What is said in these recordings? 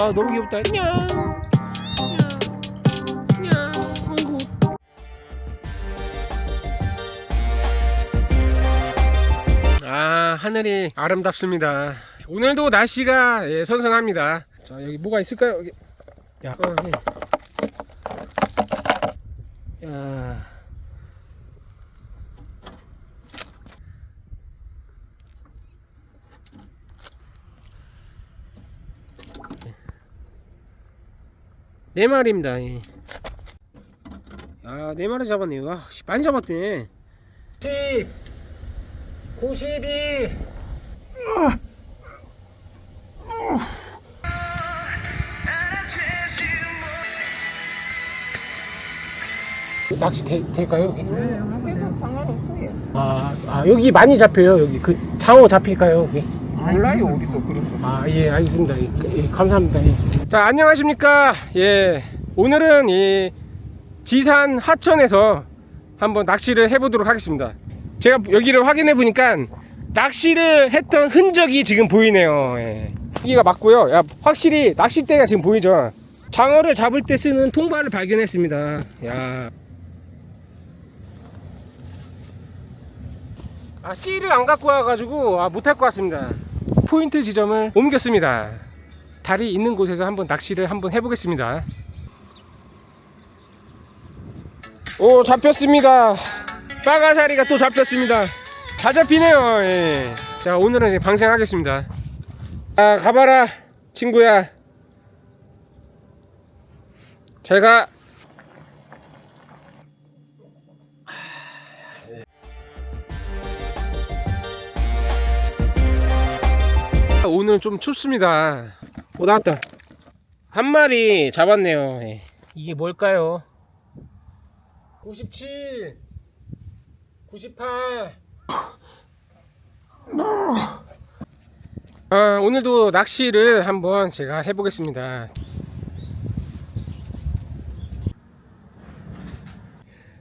아 너무 귀엽다. 냥. 냥. 아이고. 아 하늘이 아름답습니다. 오늘도 날씨가 선선합니다. 자 여기 뭐가 있을까요? 여기. 야. 야. 네 마리입니다. 예. 아, 네 마리 잡았네요. 와, 많이 잡았네. 10, 92. 낚시 될까요? 여기? 네, 해서 상관없어요. 여기 많이 잡혀요. 여기 그 장어 잡힐까요? 여기? 몰라요, 우리도 그런 거. 아, 예, 알겠습니다. 예, 감사합니다. 예. 자, 안녕하십니까? 예, 오늘은 이 지산 하천에서 한번 낚시를 해보도록 하겠습니다. 제가 여기를 확인해 보니까 낚시를 했던 흔적이 지금 보이네요. 예. 여기가 맞고요. 야, 확실히 낚싯대가 지금 보이죠? 장어를 잡을 때 쓰는 통발을 발견했습니다. 야. 씨를 안 갖고 와가지고 못할 것 같습니다. 포인트 지점을 옮겼습니다. 달이 있는 곳에서 한번 낚시를 한번 해보겠습니다. 오, 잡혔습니다. 빠가사리가 또 잡혔습니다. 잘 잡히네요. 예. 자, 오늘은 이제 방생하겠습니다. 자, 가봐라 친구야. 제가 오늘 좀 춥습니다. 오, 나왔다. 한 마리 잡았네요. 예. 이게 뭘까요? 97, 98. 오늘도 낚시를 한번 제가 해보겠습니다.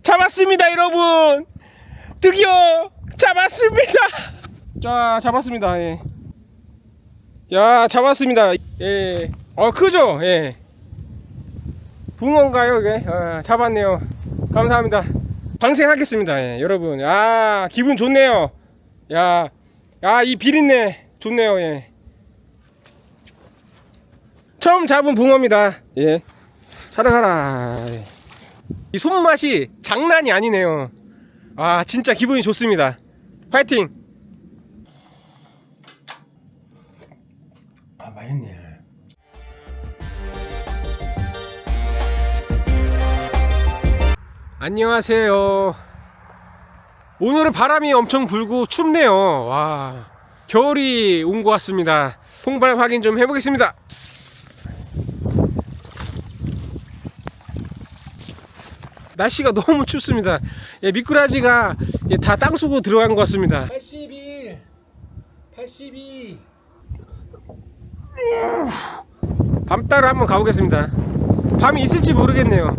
잡았습니다, 여러분. 드디어 잡았습니다. 자, 잡았습니다. 예. 야, 잡았습니다. 예. 크죠? 예. 붕어인가요, 이게? 잡았네요. 감사합니다. 방생하겠습니다. 예, 여러분. 기분 좋네요. 이 비린내 좋네요. 예. 처음 잡은 붕어입니다. 예. 사랑하라. 예. 이 손맛이 장난이 아니네요. 진짜 기분이 좋습니다. 파이팅! 맛있네. 안녕하세요. 오늘은 바람이 엄청 불고 춥네요. 와, 겨울이 온 것 같습니다. 통발 확인 좀 해보겠습니다. 날씨가 너무 춥습니다. 예, 미꾸라지가 다 땅속으로 들어간 것 같습니다. 81, 82. 밤 따라 한번 가보겠습니다. 밤이 있을지 모르겠네요.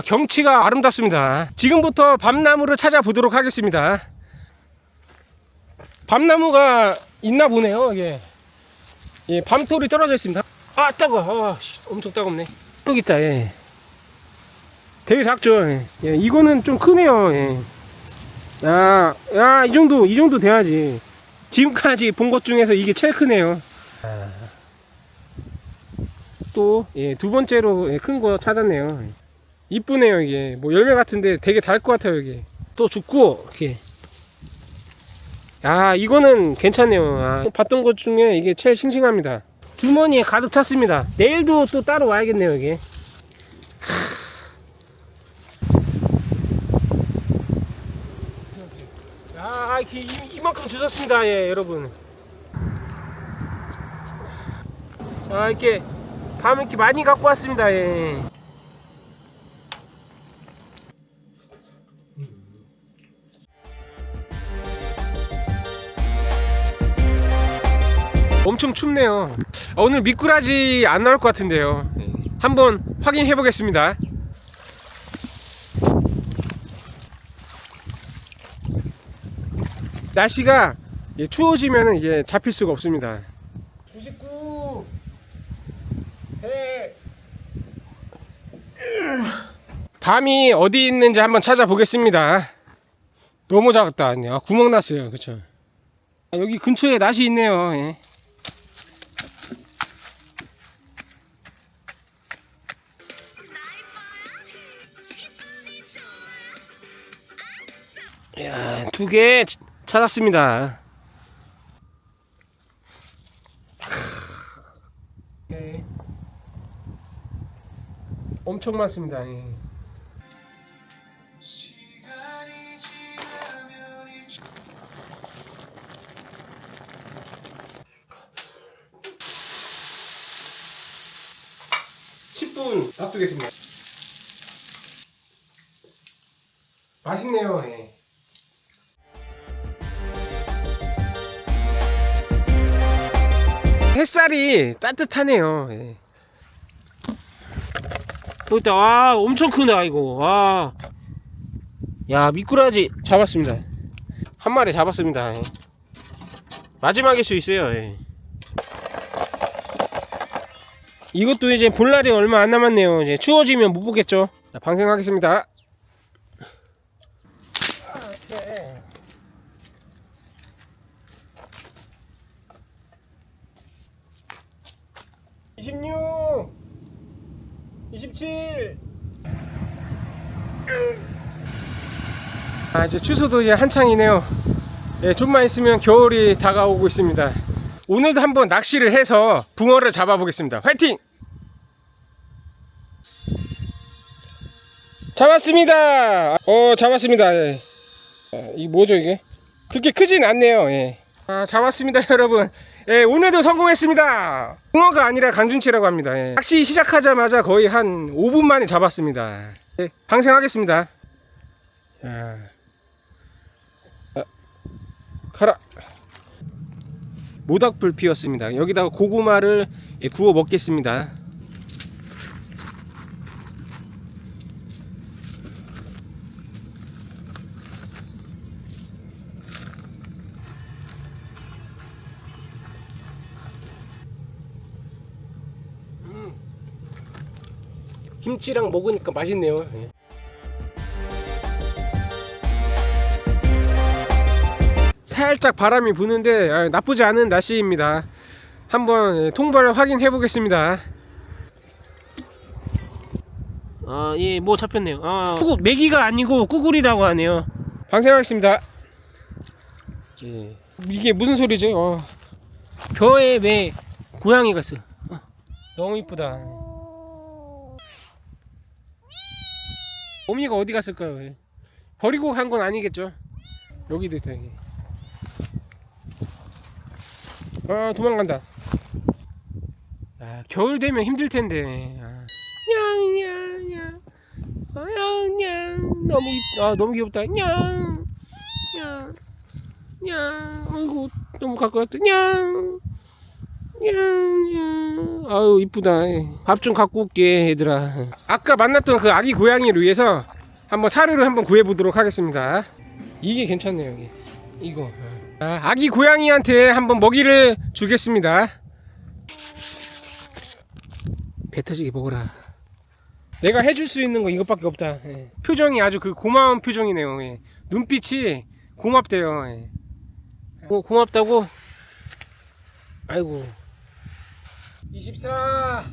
경치가 아름답습니다. 지금부터 밤나무를 찾아보도록 하겠습니다. 밤나무가 있나 보네요. 예, 밤톨이 떨어져 있습니다. 따가워. 엄청 따갑네. 여기 있다. 예. 되게 작죠. 예. 이거는 좀 크네요. 예. 이 정도 돼야지. 지금까지 본 것 중에서 이게 제일 크네요. 또 두 번째로 큰 거 찾았네요. 이쁘네요. 이게 뭐 열매 같은데 되게 달 것 같아요. 이게 또 죽고 이렇게. 이거는 괜찮네요. 봤던 것 중에 이게 제일 싱싱합니다. 주머니에 가득 찼습니다. 내일도 또 따로 와야겠네요. 이게 이렇게 이만큼 주셨습니다. 예, 여러분. 자, 이렇게 밤 이렇게 많이 갖고 왔습니다. 예. 엄청 춥네요. 오늘 미꾸라지 안 나올 것 같은데요. 한번 확인해 보겠습니다. 날씨가 추워지면 이게 잡힐 수가 없습니다. 99, 밤이 어디 있는지 한번 찾아보겠습니다. 너무 작았다. 아, 구멍 났어요. 그쵸? 여기 근처에 낫이 있네요. 예. 야, 2개 찾았습니다. 네. 엄청 많습니다. 예. 놔두겠습니다. 맛있네요. 예. 햇살이 따뜻하네요. 예. 여기다 와 엄청 크다 이거. 와. 야 미꾸라지 잡았습니다. 한 마리 잡았습니다. 예. 마지막일 수 있어요. 예. 이것도 이제 볼 날이 얼마 안 남았네요. 이제 추워지면 못 보겠죠. 자, 방생하겠습니다. 26 27 아 이제 추수도 이제 한창이네요. 예, 좀만 있으면 겨울이 다가오고 있습니다. 오늘도 한번 낚시를 해서 붕어를 잡아 보겠습니다. 화이팅! 잡았습니다. 잡았습니다. 예. 이 뭐죠 이게? 그렇게 크진 않네요. 예. 아, 잡았습니다 여러분. 예, 오늘도 성공했습니다. 붕어가 아니라 강준치라고 합니다. 예. 낚시 시작하자마자 거의 한 5분 만에 잡았습니다. 예, 방생하겠습니다. 가라. 모닥불 피웠습니다. 여기다가 고구마를 구워 먹겠습니다. 김치랑 먹으니까 맛있네요. 예. 살짝 바람이 부는데 나쁘지 않은 날씨입니다. 한번 통발 확인해 보겠습니다. 예, 뭐 잡혔네요. 꾸국, 메기가 아니고 꾸굴이라고 하네요. 방생하겠습니다. 예. 이게 무슨 소리죠? 벼에 왜 고양이가 있어? 너무 이쁘다. 어미가 어디 갔을까요? 버리고 간 건 아니겠죠? 여기도 있다. 여기. 도망간다. 겨울 되면 힘들 텐데. 냥냥냥. 냥. 너무 귀엽다. 냥. 냥. 냥. 아이고 너무 가까이 왔다. 냥. 냥. 아유 이쁘다. 밥 좀 갖고 올게 얘들아. 아까 만났던 그 아기 고양이를 위해서 한번 사료를 한번 구해보도록 하겠습니다. 이게 괜찮네요. 여기. 이거. 아기 고양이한테 한번 먹이를 주겠습니다. 배 터지게 먹어라. 내가 해줄 수 있는 거 이것밖에 없다. 예. 표정이 아주 그 고마운 표정이네요. 예. 눈빛이 고맙대요. 예. 고맙다고. 아이고. 24.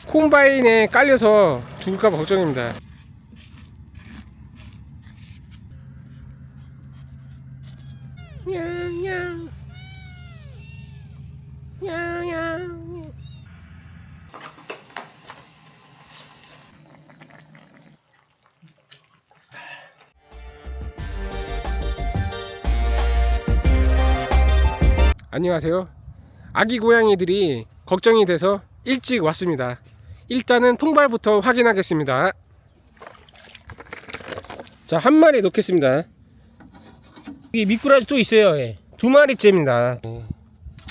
콤바인에 깔려서 죽을까봐 걱정입니다. 냥냥 냥냥. 안녕하세요. 아기 고양이들이 걱정이 돼서 일찍 왔습니다. 일단은 통발부터 확인하겠습니다. 자, 한 마리 넣겠습니다. 여기 미꾸라지 또 있어요. 예. 2마리째입니다.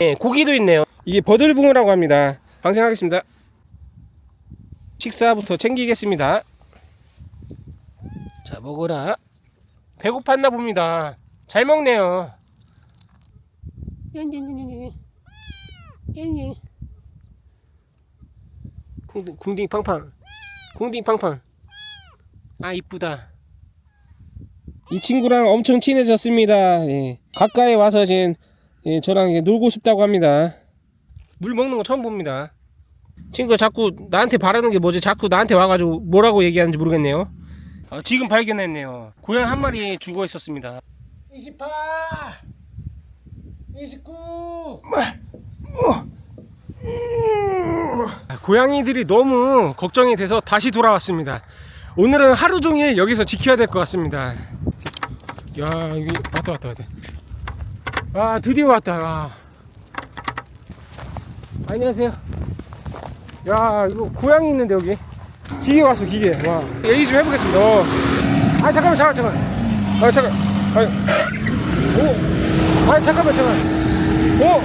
예, 고기도 있네요. 이게 버들붕어라고 합니다. 방생하겠습니다. 식사부터 챙기겠습니다. 자, 먹어라. 배고팠나 봅니다. 잘 먹네요. 궁딩 팡팡. 궁딩 팡팡. 아, 이쁘다. 이 친구랑 엄청 친해졌습니다. 예. 가까이 와서 지금 저랑 놀고 싶다고 합니다. 물 먹는 거 처음 봅니다. 친구가 자꾸 나한테 바라는 게 뭐지? 자꾸 나한테 와가지고 뭐라고 얘기하는지 모르겠네요. 지금 발견했네요. 고양이 한 마리 죽어 있었습니다. 28, 29. 고양이들이 너무 걱정이 돼서 다시 돌아왔습니다. 오늘은 하루 종일 여기서 지켜야 될 것 같습니다. 야, 여기 왔다. 아, 드디어 왔다. 아. 안녕하세요. 야, 이거 고양이 있는데 여기 기계 왔어, 기계. 와, 얘기 좀 해보겠습니다. 아, 잠깐만. 잠깐. 오. 아, 잠깐만. 오.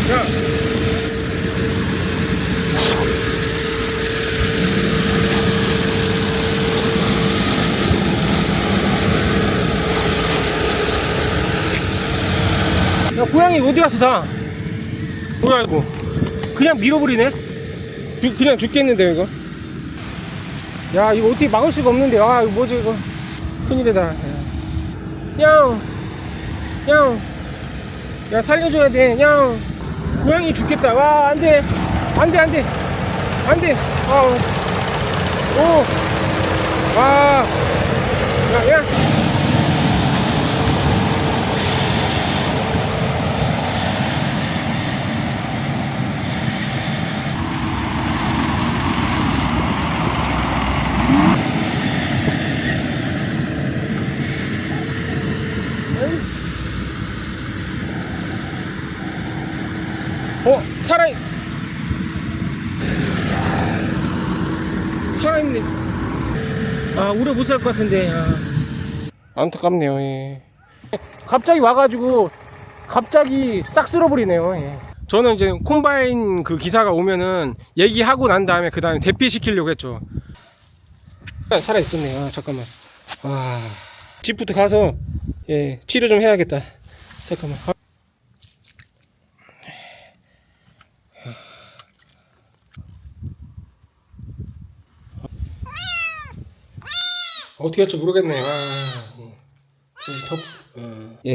자. 야, 고양이 어디 갔어 다? 뭐야 이거? 그냥 밀어버리네? 그냥 죽겠는데 이거? 야, 이거 어떻게 막을 수가 없는데. 아, 이거 뭐지 이거? 큰일이다. 냥! 야, 살려줘야 돼. 냥! 고양이 죽겠다. 와, 안돼. 오. 와. 야. 살아있네. 아, 오래 못 살 것 같은데. 아. 안타깝네요. 예. 갑자기 와가지고 갑자기 싹 쓸어버리네요. 예. 저는 이제 콤바인 그 기사가 오면은 얘기하고 난 다음에 그 다음에 대피시키려고 했죠. 살아있었네. 아, 잠깐만. 아, 집부터 가서 치료 좀 해야겠다. 잠깐만. 어떻게 할지 모르겠네요.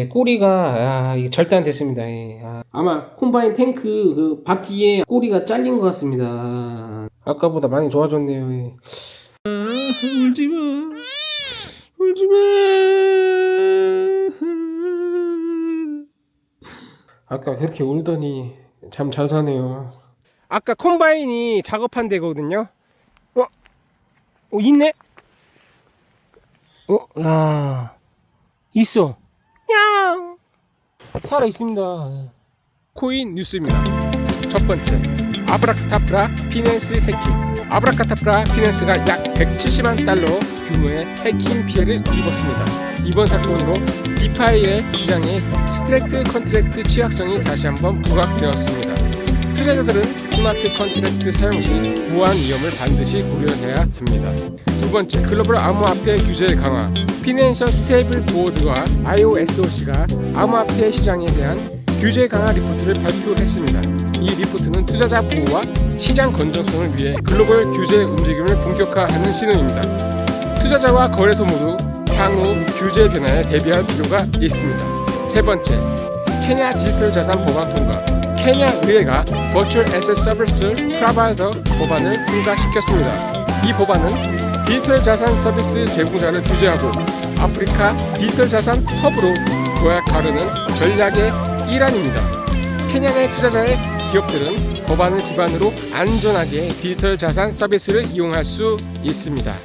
꼬리가 이게 절대 안 됐습니다. 아마 콤바인 탱크 그 바퀴에 꼬리가 잘린 것 같습니다. 아까보다 많이 좋아졌네요. 울지마. 아까 그렇게 울더니 잠 잘 자네요. 아까 콤바인이 작업한 데거든요. 있네. 야, 있어. 야, 살아 있습니다. 코인 뉴스입니다. 첫 번째, 아브라카타브라 피낸스 해킹. 아브라카타브라 피낸스가 약 170만 달러 규모의 해킹 피해를 입었습니다. 이번 사건으로 디파이의 주장에 스트렉트 컨트랙트 취약성이 다시 한번 부각되었습니다. 투자자들은 스마트 컨트랙트 사용 시 무한 위험을 반드시 고려해야 됩니다. 두 번째, 글로벌 암호화폐 규제 강화. 피낸셜 스테이블 보드와 IOSOC가 암호화폐 시장에 대한 규제 강화 리포트를 발표했습니다. 이 리포트는 투자자 보호와 시장 건전성을 위해 글로벌 규제 움직임을 본격화하는 신호입니다. 투자자와 거래소 모두 향후 규제 변화에 대비할 필요가 있습니다. 세 번째, 케냐 디지털 자산 법안 통과. 케냐 의회가 버추얼 애셋 서비스 프로바이더 법안을 통과시켰습니다. 이 법안은 디지털 자산 서비스 제공자를 규제하고 아프리카 디지털 자산 허브로 도약하려는 전략의 일환입니다. 케냐 내 투자자의 기업들은 법안을 기반으로 안전하게 디지털 자산 서비스를 이용할 수 있습니다.